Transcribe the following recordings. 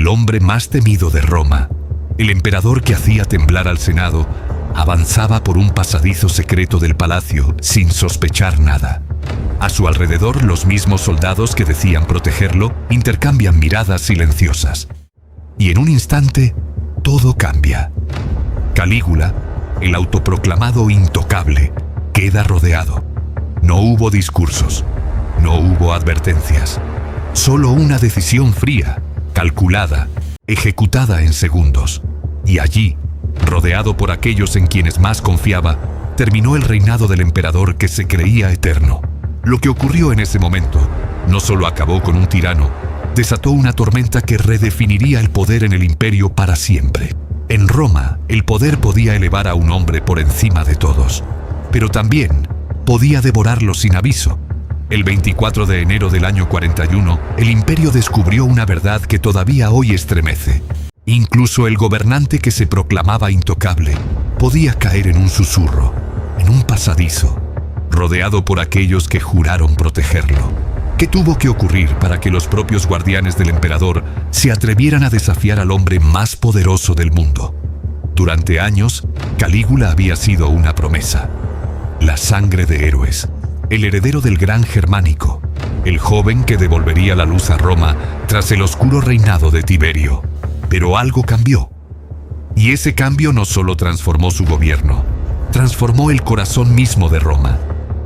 el hombre más temido de Roma, el emperador que hacía temblar al Senado, avanzaba por un pasadizo secreto del palacio sin sospechar nada. A su alrededor, los mismos soldados que decían protegerlo intercambian miradas silenciosas. Y en un instante, todo cambia. Calígula, el autoproclamado intocable, queda rodeado. No hubo discursos, no hubo advertencias, solo una decisión fría, calculada, ejecutada en segundos. Y allí, rodeado por aquellos en quienes más confiaba, terminó el reinado del emperador que se creía eterno. Lo que ocurrió en ese momento no solo acabó con un tirano, desató una tormenta que redefiniría el poder en el imperio para siempre. En Roma, el poder podía elevar a un hombre por encima de todos, pero también podía devorarlo sin aviso. El 24 de enero del año 41, el imperio descubrió una verdad que todavía hoy estremece. Incluso el gobernante que se proclamaba intocable podía caer en un susurro, en un pasadizo, rodeado por aquellos que juraron protegerlo. ¿Qué tuvo que ocurrir para que los propios guardianes del emperador se atrevieran a desafiar al hombre más poderoso del mundo? Durante años, Calígula había sido una promesa. La sangre de héroes, el heredero del gran Germánico, el joven que devolvería la luz a Roma tras el oscuro reinado de Tiberio. Pero algo cambió. Y ese cambio no solo transformó su gobierno, transformó el corazón mismo de Roma.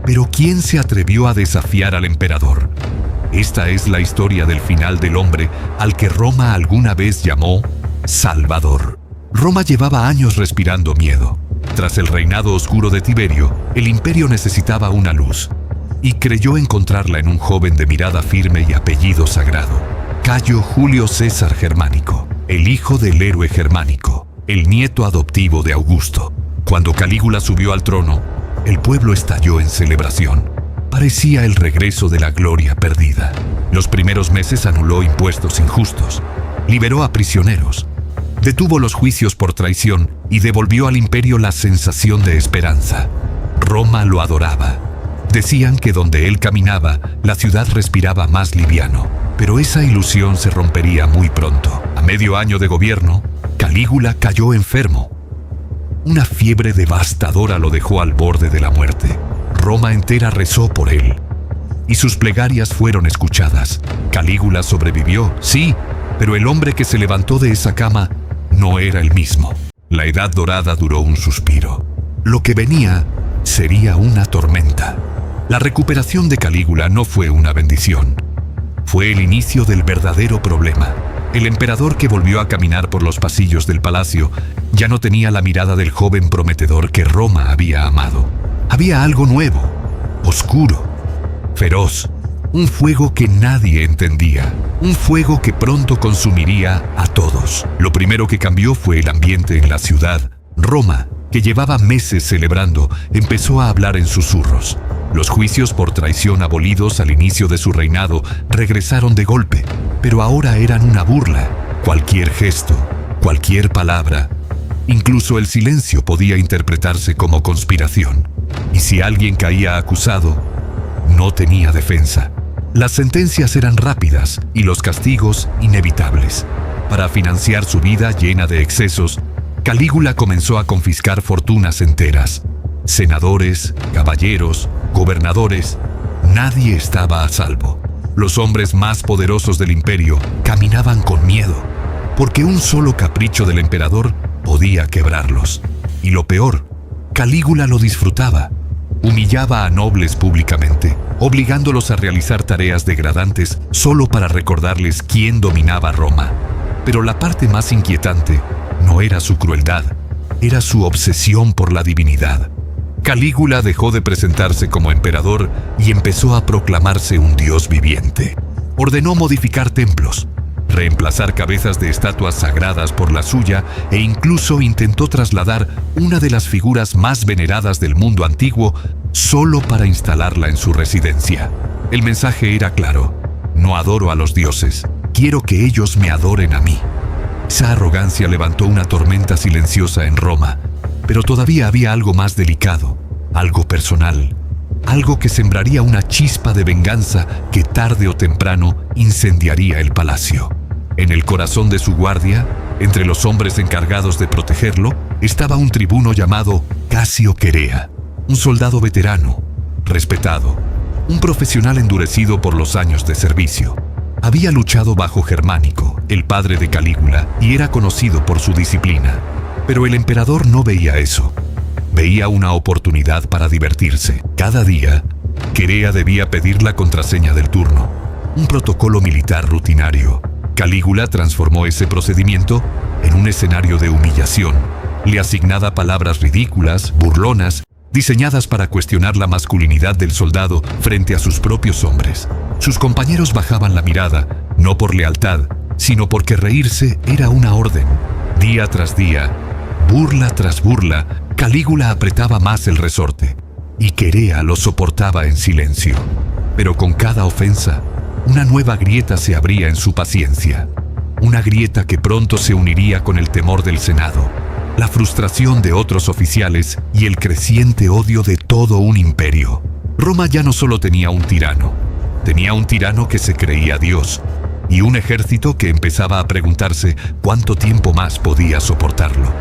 Pero ¿quién se atrevió a desafiar al emperador? Esta es la historia del final del hombre al que Roma alguna vez llamó Salvador. Roma llevaba años respirando miedo. Tras el reinado oscuro de Tiberio, el imperio necesitaba una luz, y creyó encontrarla en un joven de mirada firme y apellido sagrado, Cayo Julio César Germánico, el hijo del héroe germánico, el nieto adoptivo de Augusto. Cuando Calígula subió al trono, el pueblo estalló en celebración. Parecía el regreso de la gloria perdida. Los primeros meses anuló impuestos injustos, liberó a prisioneros, detuvo los juicios por traición y devolvió al imperio la sensación de esperanza. Roma lo adoraba. Decían que donde él caminaba, la ciudad respiraba más liviano. Pero esa ilusión se rompería muy pronto. A medio año de gobierno, Calígula cayó enfermo. Una fiebre devastadora lo dejó al borde de la muerte. Roma entera rezó por él, y sus plegarias fueron escuchadas. Calígula sobrevivió, sí, pero el hombre que se levantó de esa cama no era el mismo. La Edad Dorada duró un suspiro. Lo que venía sería una tormenta. La recuperación de Calígula no fue una bendición. Fue el inicio del verdadero problema. El emperador que volvió a caminar por los pasillos del palacio ya no tenía la mirada del joven prometedor que Roma había amado. Había algo nuevo, oscuro, feroz, un fuego que nadie entendía, un fuego que pronto consumiría a todos. Lo primero que cambió fue el ambiente en la ciudad. Roma, que llevaba meses celebrando, empezó a hablar en susurros. Los juicios por traición abolidos al inicio de su reinado regresaron de golpe, pero ahora eran una burla. Cualquier gesto, cualquier palabra, incluso el silencio podía interpretarse como conspiración. Y si alguien caía acusado, no tenía defensa. Las sentencias eran rápidas y los castigos inevitables. Para financiar su vida llena de excesos, Calígula comenzó a confiscar fortunas enteras. Senadores, caballeros, gobernadores, nadie estaba a salvo. Los hombres más poderosos del imperio caminaban con miedo, porque un solo capricho del emperador podía quebrarlos. Y lo peor, Calígula lo disfrutaba. Humillaba a nobles públicamente, obligándolos a realizar tareas degradantes solo para recordarles quién dominaba Roma. Pero la parte más inquietante no era su crueldad, era su obsesión por la divinidad. Calígula dejó de presentarse como emperador y empezó a proclamarse un dios viviente. Ordenó modificar templos, reemplazar cabezas de estatuas sagradas por la suya e incluso intentó trasladar una de las figuras más veneradas del mundo antiguo solo para instalarla en su residencia. El mensaje era claro: no adoro a los dioses, quiero que ellos me adoren a mí. Esa arrogancia levantó una tormenta silenciosa en Roma, pero todavía había algo más delicado, algo personal, algo que sembraría una chispa de venganza que tarde o temprano incendiaría el palacio. En el corazón de su guardia, entre los hombres encargados de protegerlo, estaba un tribuno llamado Casio Querea, un soldado veterano, respetado, un profesional endurecido por los años de servicio. Había luchado bajo Germánico, el padre de Calígula, y era conocido por su disciplina. Pero el emperador no veía eso. Veía una oportunidad para divertirse. Cada día, Querea debía pedir la contraseña del turno, un protocolo militar rutinario. Calígula transformó ese procedimiento en un escenario de humillación. Le asignaba palabras ridículas, burlonas, diseñadas para cuestionar la masculinidad del soldado frente a sus propios hombres. Sus compañeros bajaban la mirada, no por lealtad, sino porque reírse era una orden. Día tras día, burla tras burla, Calígula apretaba más el resorte, y Querea lo soportaba en silencio. Pero con cada ofensa, una nueva grieta se abría en su paciencia. Una grieta que pronto se uniría con el temor del Senado, la frustración de otros oficiales y el creciente odio de todo un imperio. Roma ya no solo tenía un tirano que se creía Dios, y un ejército que empezaba a preguntarse cuánto tiempo más podía soportarlo.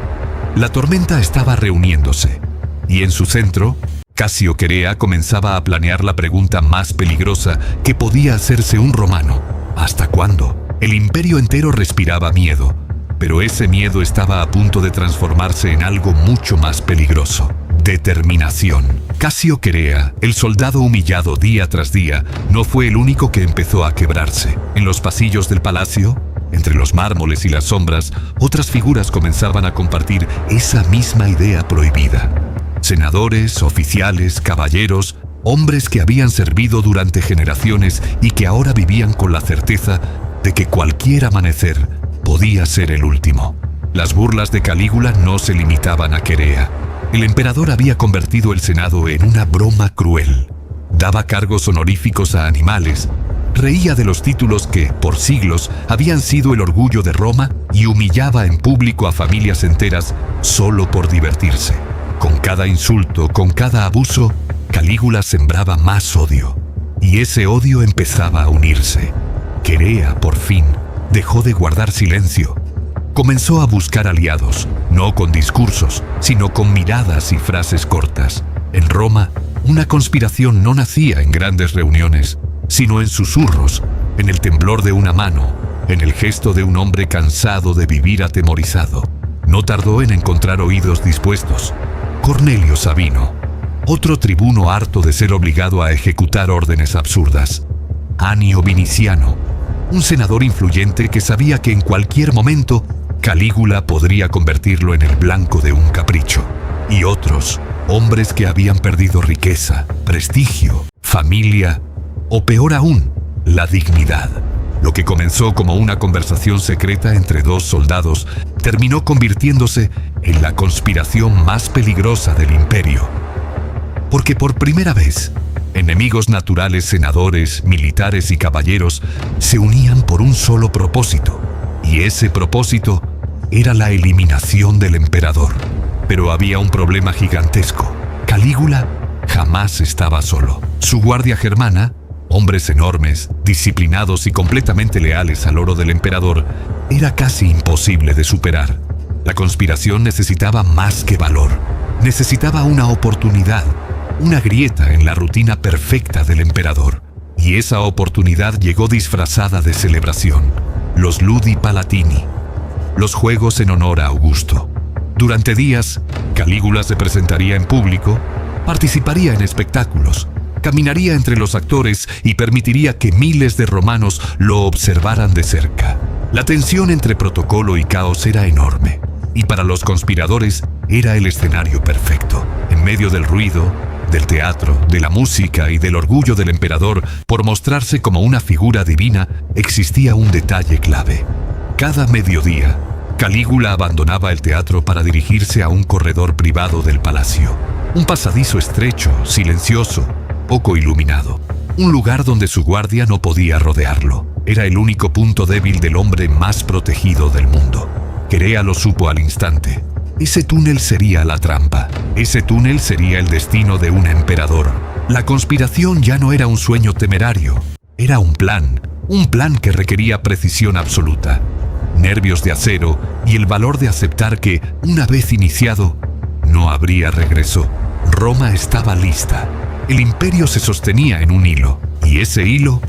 La tormenta estaba reuniéndose, y en su centro, Casio Querea comenzaba a planear la pregunta más peligrosa que podía hacerse un romano. ¿Hasta cuándo? El imperio entero respiraba miedo, pero ese miedo estaba a punto de transformarse en algo mucho más peligroso: determinación. Casio Querea, el soldado humillado día tras día, no fue el único que empezó a quebrarse. En los pasillos del palacio, entre los mármoles y las sombras, otras figuras comenzaban a compartir esa misma idea prohibida. Senadores, oficiales, caballeros, hombres que habían servido durante generaciones y que ahora vivían con la certeza de que cualquier amanecer podía ser el último. Las burlas de Calígula no se limitaban a Querea. El emperador había convertido el Senado en una broma cruel. Daba cargos honoríficos a animales, reía de los títulos que, por siglos, habían sido el orgullo de Roma y humillaba en público a familias enteras solo por divertirse. Con cada insulto, con cada abuso, Calígula sembraba más odio. Y ese odio empezaba a unirse. Querea, por fin, dejó de guardar silencio. Comenzó a buscar aliados, no con discursos, sino con miradas y frases cortas. En Roma, una conspiración no nacía en grandes reuniones, sino en susurros, en el temblor de una mano, en el gesto de un hombre cansado de vivir atemorizado. No tardó en encontrar oídos dispuestos. Cornelio Sabino, otro tribuno harto de ser obligado a ejecutar órdenes absurdas. Anio Viniciano, un senador influyente que sabía que en cualquier momento Calígula podría convertirlo en el blanco de un capricho. Y otros, hombres que habían perdido riqueza, prestigio, familia, o peor aún, la dignidad. Lo que comenzó como una conversación secreta entre dos soldados terminó convirtiéndose en la conspiración más peligrosa del imperio. Porque por primera vez, enemigos naturales, senadores, militares y caballeros se unían por un solo propósito, y ese propósito era la eliminación del emperador. Pero había un problema gigantesco. Calígula jamás estaba solo. Su guardia germana, hombres enormes, disciplinados y completamente leales al oro del emperador, era casi imposible de superar. La conspiración necesitaba más que valor. Necesitaba una oportunidad, una grieta en la rutina perfecta del emperador. Y esa oportunidad llegó disfrazada de celebración: los Ludi Palatini, los juegos en honor a Augusto. Durante días, Calígula se presentaría en público, participaría en espectáculos, caminaría entre los actores y permitiría que miles de romanos lo observaran de cerca. La tensión entre protocolo y caos era enorme, y para los conspiradores era el escenario perfecto. En medio del ruido, del teatro, de la música y del orgullo del emperador por mostrarse como una figura divina, existía un detalle clave. Cada mediodía, Calígula abandonaba el teatro para dirigirse a un corredor privado del palacio. Un pasadizo estrecho, silencioso, poco iluminado. Un lugar donde su guardia no podía rodearlo. Era el único punto débil del hombre más protegido del mundo. Querea lo supo al instante. Ese túnel sería la trampa. Ese túnel sería el destino de un emperador. La conspiración ya no era un sueño temerario. Era un plan, Un plan que requería precisión absoluta, nervios de acero y el valor de aceptar que, una vez iniciado, no habría regreso. Roma estaba lista. El imperio se sostenía en un hilo, y ese hilo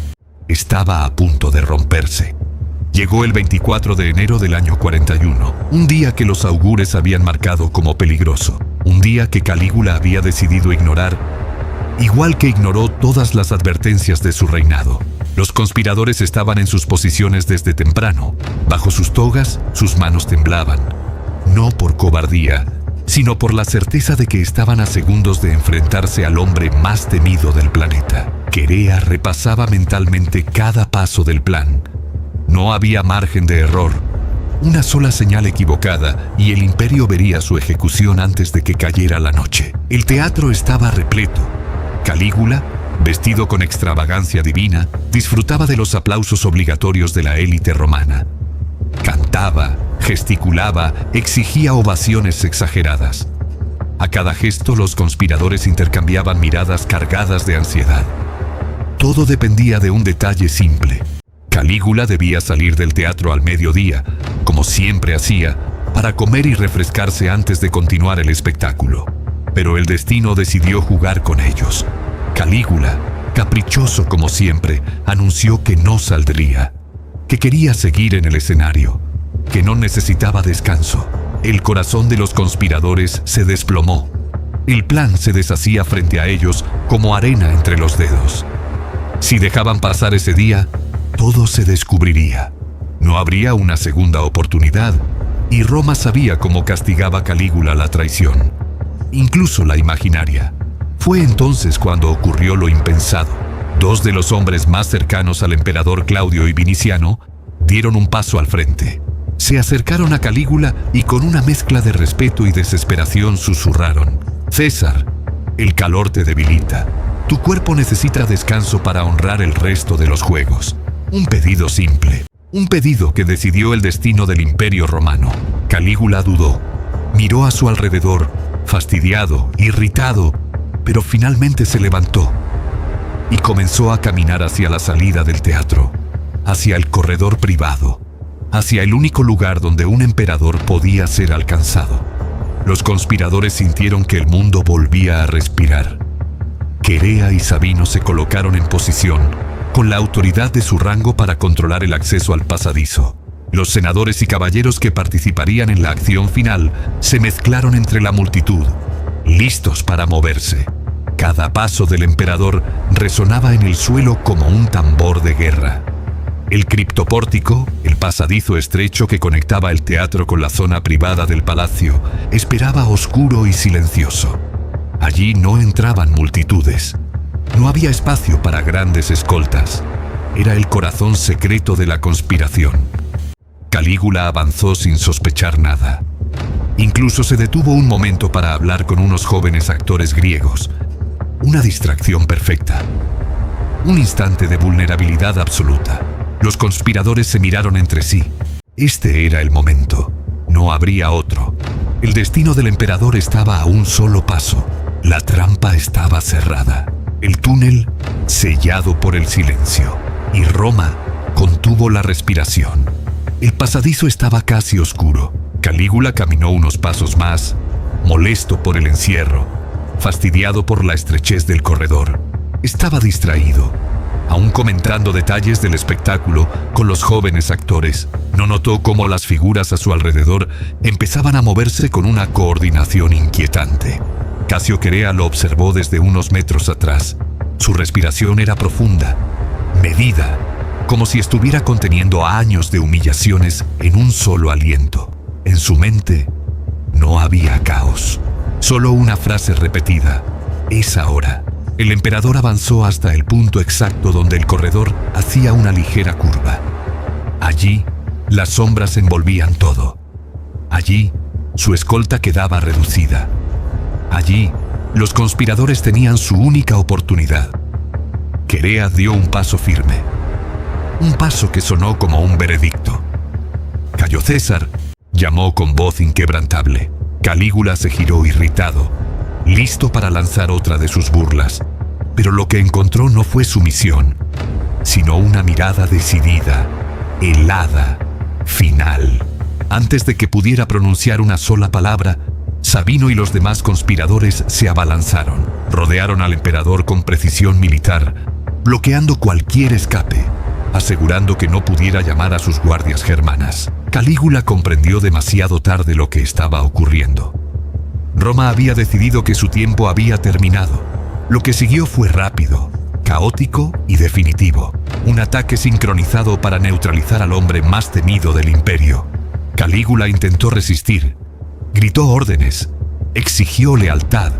estaba a punto de romperse. Llegó el 24 de enero del año 41, un día que los augures habían marcado como peligroso, un día que Calígula había decidido ignorar, igual que ignoró todas las advertencias de su reinado. Los conspiradores estaban en sus posiciones desde temprano. Bajo sus togas, sus manos temblaban, no por cobardía, sino por la certeza de que estaban a segundos de enfrentarse al hombre más temido del planeta. Querea repasaba mentalmente cada paso del plan. No había margen de error. Una sola señal equivocada y el imperio vería su ejecución antes de que cayera la noche. El teatro estaba repleto. Calígula, vestido con extravagancia divina, disfrutaba de los aplausos obligatorios de la élite romana. Cantaba, gesticulaba, exigía ovaciones exageradas. A cada gesto los conspiradores intercambiaban miradas cargadas de ansiedad. Todo dependía de un detalle simple. Calígula debía salir del teatro al mediodía, como siempre hacía, para comer y refrescarse antes de continuar el espectáculo. Pero el destino decidió jugar con ellos. Calígula, caprichoso como siempre, anunció que no saldría, que quería seguir en el escenario, que no necesitaba descanso. El corazón de los conspiradores se desplomó. El plan se deshacía frente a ellos como arena entre los dedos. Si dejaban pasar ese día, todo se descubriría. No habría una segunda oportunidad, y Roma sabía cómo castigaba Calígula la traición, incluso la imaginaria. Fue entonces cuando ocurrió lo impensado. Dos de los hombres más cercanos al emperador Claudio y Viniciano dieron un paso al frente. Se acercaron a Calígula y con una mezcla de respeto y desesperación susurraron: «César, el calor te debilita. Tu cuerpo necesita descanso para honrar el resto de los juegos». Un pedido simple, un pedido que decidió el destino del imperio romano. Calígula dudó, miró a su alrededor, fastidiado, irritado, pero finalmente se levantó y comenzó a caminar hacia la salida del teatro, hacia el corredor privado, hacia el único lugar donde un emperador podía ser alcanzado. Los conspiradores sintieron que el mundo volvía a respirar. Querea y Sabino se colocaron en posición, con la autoridad de su rango para controlar el acceso al pasadizo. Los senadores y caballeros que participarían en la acción final se mezclaron entre la multitud, listos para moverse. Cada paso del emperador resonaba en el suelo como un tambor de guerra. El criptopórtico, el pasadizo estrecho que conectaba el teatro con la zona privada del palacio, esperaba oscuro y silencioso. Allí no entraban multitudes. No había espacio para grandes escoltas. Era el corazón secreto de la conspiración. Calígula avanzó sin sospechar nada. Incluso se detuvo un momento para hablar con unos jóvenes actores griegos. Una distracción perfecta. Un instante de vulnerabilidad absoluta. Los conspiradores se miraron entre sí. Este era el momento. No habría otro. El destino del emperador estaba a un solo paso. La trampa estaba cerrada. El túnel sellado por el silencio. Y Roma contuvo la respiración. El pasadizo estaba casi oscuro. Calígula caminó unos pasos más, molesto por el encierro, fastidiado por la estrechez del corredor. Estaba distraído. Aún comentando detalles del espectáculo con los jóvenes actores, no notó cómo las figuras a su alrededor empezaban a moverse con una coordinación inquietante. Casio Querea lo observó desde unos metros atrás. Su respiración era profunda, medida, como si estuviera conteniendo años de humillaciones en un solo aliento. En su mente no había caos, solo una frase repetida: «Es ahora». El emperador avanzó hasta el punto exacto donde el corredor hacía una ligera curva. Allí, las sombras envolvían todo. Allí, su escolta quedaba reducida. Allí, los conspiradores tenían su única oportunidad. Querea dio un paso firme. Un paso que sonó como un veredicto. «Cayo César», llamó con voz inquebrantable. Calígula se giró irritado, listo para lanzar otra de sus burlas. Pero lo que encontró no fue sumisión. sino una mirada decidida, helada, final. Antes de que pudiera pronunciar una sola palabra, Sabino y los demás conspiradores se abalanzaron. Rodearon al emperador con precisión militar, bloqueando cualquier escape, asegurando que no pudiera llamar a sus guardias germanas. Calígula comprendió demasiado tarde lo que estaba ocurriendo. Roma había decidido que su tiempo había terminado. Lo que siguió fue rápido, caótico y definitivo. Un ataque sincronizado para neutralizar al hombre más temido del imperio. Calígula intentó resistir, gritó órdenes, exigió lealtad,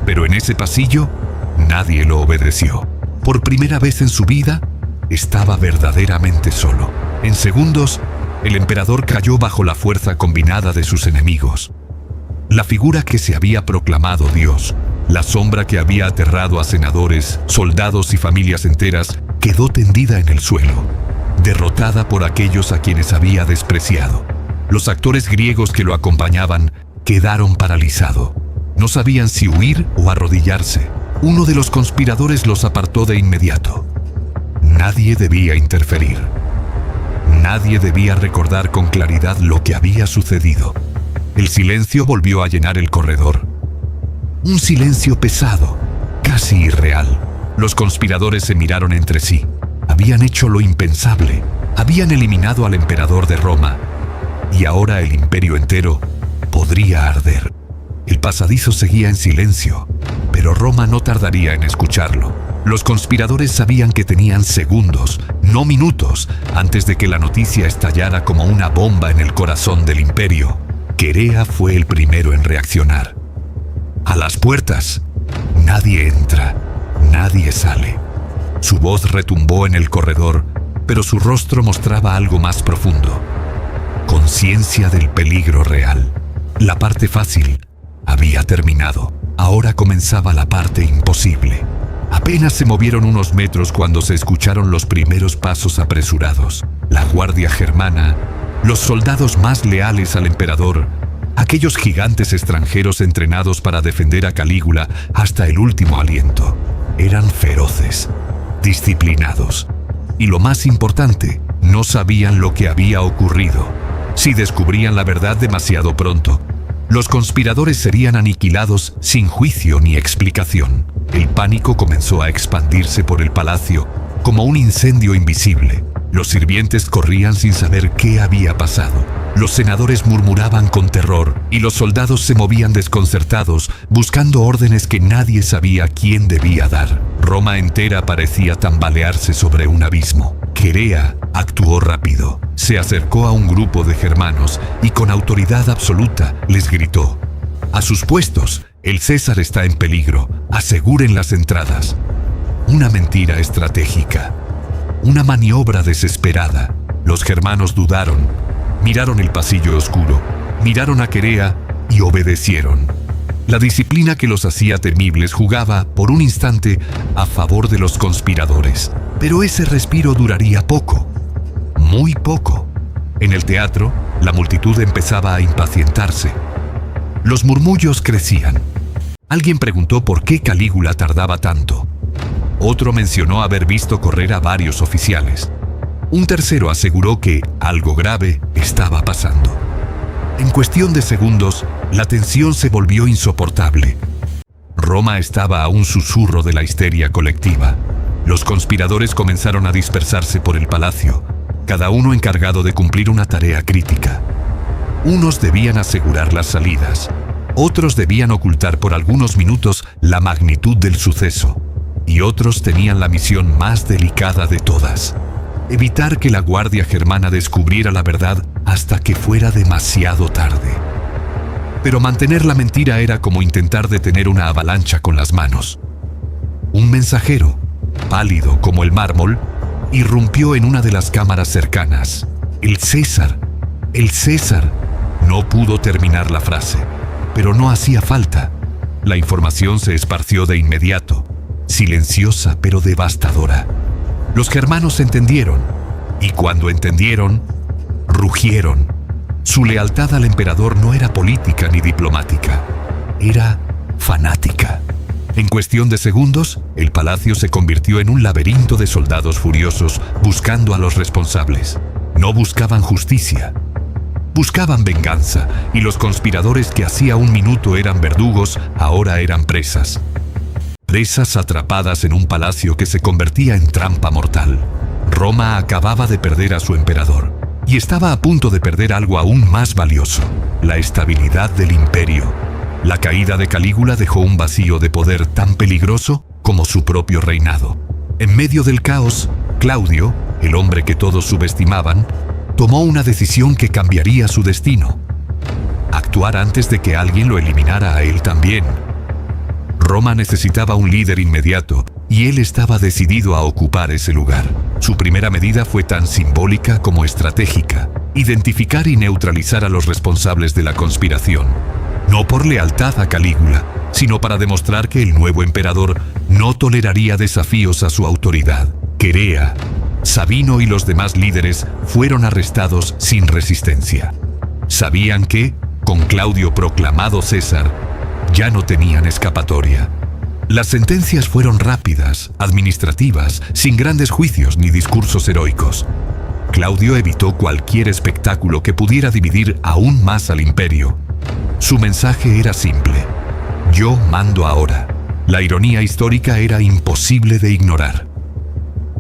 pero en ese pasillo nadie lo obedeció. Por primera vez en su vida, estaba verdaderamente solo. En segundos, el emperador cayó bajo la fuerza combinada de sus enemigos. La figura que se había proclamado Dios, la sombra que había aterrado a senadores, soldados y familias enteras, quedó tendida en el suelo, derrotada por aquellos a quienes había despreciado. Los actores griegos que lo acompañaban quedaron paralizados. No sabían si huir o arrodillarse. Uno de los conspiradores los apartó de inmediato. Nadie debía interferir. Nadie debía recordar con claridad lo que había sucedido. El silencio volvió a llenar el corredor. Un silencio pesado, casi irreal. Los conspiradores se miraron entre sí. Habían hecho lo impensable. Habían eliminado al emperador de Roma. Y ahora el imperio entero podría arder. El pasadizo seguía en silencio, pero Roma no tardaría en escucharlo. Los conspiradores sabían que tenían segundos, no minutos, antes de que la noticia estallara como una bomba en el corazón del imperio. Querea fue el primero en reaccionar. A las puertas, nadie entra, nadie sale. Su voz retumbó en el corredor, pero su rostro mostraba algo más profundo. Conciencia del peligro real. La parte fácil había terminado. Ahora comenzaba la parte imposible. Apenas se movieron unos metros cuando se escucharon los primeros pasos apresurados. La guardia germana, los soldados más leales al emperador, aquellos gigantes extranjeros entrenados para defender a Calígula hasta el último aliento, eran feroces, disciplinados. Y lo más importante, no sabían lo que había ocurrido. Si descubrían la verdad demasiado pronto, los conspiradores serían aniquilados sin juicio ni explicación. El pánico comenzó a expandirse por el palacio como un incendio invisible. Los sirvientes corrían sin saber qué había pasado. Los senadores murmuraban con terror y los soldados se movían desconcertados, buscando órdenes que nadie sabía quién debía dar. Roma entera parecía tambalearse sobre un abismo. Querea actuó rápido. Se acercó a un grupo de germanos y con autoridad absoluta les gritó: «A sus puestos, el César está en peligro, aseguren las entradas». Una mentira estratégica. Una maniobra desesperada. Los germanos dudaron, miraron el pasillo oscuro, miraron a Querea y obedecieron. La disciplina que los hacía temibles jugaba, por un instante, a favor de los conspiradores. Pero ese respiro duraría poco, muy poco. En el teatro, la multitud empezaba a impacientarse. Los murmullos crecían. Alguien preguntó por qué Calígula tardaba tanto. Otro mencionó haber visto correr a varios oficiales. Un tercero aseguró que algo grave estaba pasando. En cuestión de segundos, la tensión se volvió insoportable. Roma estaba a un susurro de la histeria colectiva. Los conspiradores comenzaron a dispersarse por el palacio, cada uno encargado de cumplir una tarea crítica. Unos debían asegurar las salidas, otros debían ocultar por algunos minutos la magnitud del suceso, y otros tenían la misión más delicada de todas: evitar que la guardia germana descubriera la verdad hasta que fuera demasiado tarde. Pero mantener la mentira era como intentar detener una avalancha con las manos. Un mensajero, pálido como el mármol, irrumpió en una de las cámaras cercanas. «El César, el César». No pudo terminar la frase, pero no hacía falta. La información se esparció de inmediato, silenciosa pero devastadora. Los germanos entendieron, y cuando entendieron, rugieron. Su lealtad al emperador no era política ni diplomática, era fanática. En cuestión de segundos, el palacio se convirtió en un laberinto de soldados furiosos buscando a los responsables. No buscaban justicia, buscaban venganza, y los conspiradores que hacía un minuto eran verdugos, ahora eran presas. Presas atrapadas en un palacio que se convertía en trampa mortal. Roma acababa de perder a su emperador, y estaba a punto de perder algo aún más valioso: la estabilidad del imperio. La caída de Calígula dejó un vacío de poder tan peligroso como su propio reinado. En medio del caos, Claudio, el hombre que todos subestimaban, tomó una decisión que cambiaría su destino: actuar antes de que alguien lo eliminara a él también. Roma necesitaba un líder inmediato, y él estaba decidido a ocupar ese lugar. Su primera medida fue tan simbólica como estratégica: identificar y neutralizar a los responsables de la conspiración. No por lealtad a Calígula, sino para demostrar que el nuevo emperador no toleraría desafíos a su autoridad. Querea, Sabino y los demás líderes fueron arrestados sin resistencia. Sabían que, con Claudio proclamado César, ya no tenían escapatoria. Las sentencias fueron rápidas, administrativas, sin grandes juicios ni discursos heroicos. Claudio evitó cualquier espectáculo que pudiera dividir aún más al imperio. Su mensaje era simple: yo mando ahora. La ironía histórica era imposible de ignorar.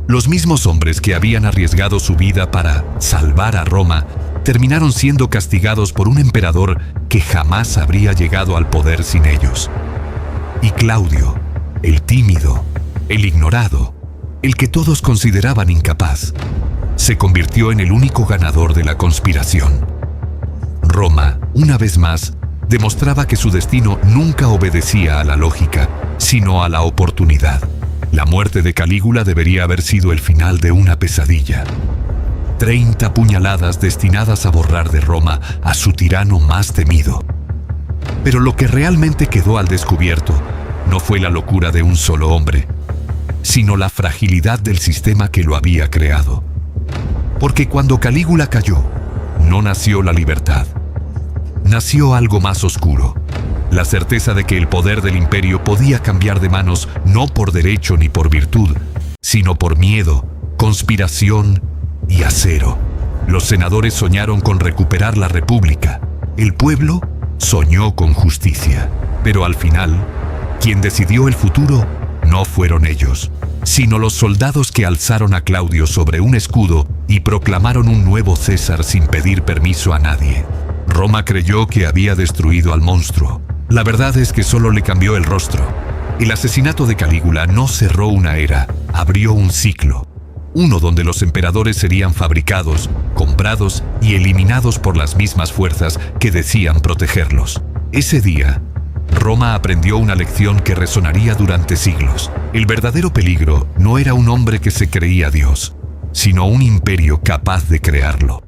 Los mismos hombres que habían arriesgado su vida para salvar a Roma terminaron siendo castigados por un emperador que jamás habría llegado al poder sin ellos. Y Claudio, el tímido, el ignorado, el que todos consideraban incapaz, se convirtió en el único ganador de la conspiración. Roma, una vez más, demostraba que su destino nunca obedecía a la lógica, sino a la oportunidad. La muerte de Calígula debería haber sido el final de una pesadilla. 30 puñaladas destinadas a borrar de Roma a su tirano más temido. Pero lo que realmente quedó al descubierto no fue la locura de un solo hombre, sino la fragilidad del sistema que lo había creado. Porque cuando Calígula cayó, no nació la libertad. Nació algo más oscuro: la certeza de que el poder del imperio podía cambiar de manos no por derecho ni por virtud, sino por miedo, conspiración y acero. Los senadores soñaron con recuperar la república. El pueblo soñó con justicia. Pero al final, quien decidió el futuro no fueron ellos, sino los soldados que alzaron a Claudio sobre un escudo y proclamaron un nuevo César sin pedir permiso a nadie. Roma creyó que había destruido al monstruo. La verdad es que solo le cambió el rostro. El asesinato de Calígula no cerró una era, abrió un ciclo. Uno donde los emperadores serían fabricados, comprados y eliminados por las mismas fuerzas que decían protegerlos. Ese día, Roma aprendió una lección que resonaría durante siglos. El verdadero peligro no era un hombre que se creía Dios, sino un imperio capaz de crearlo.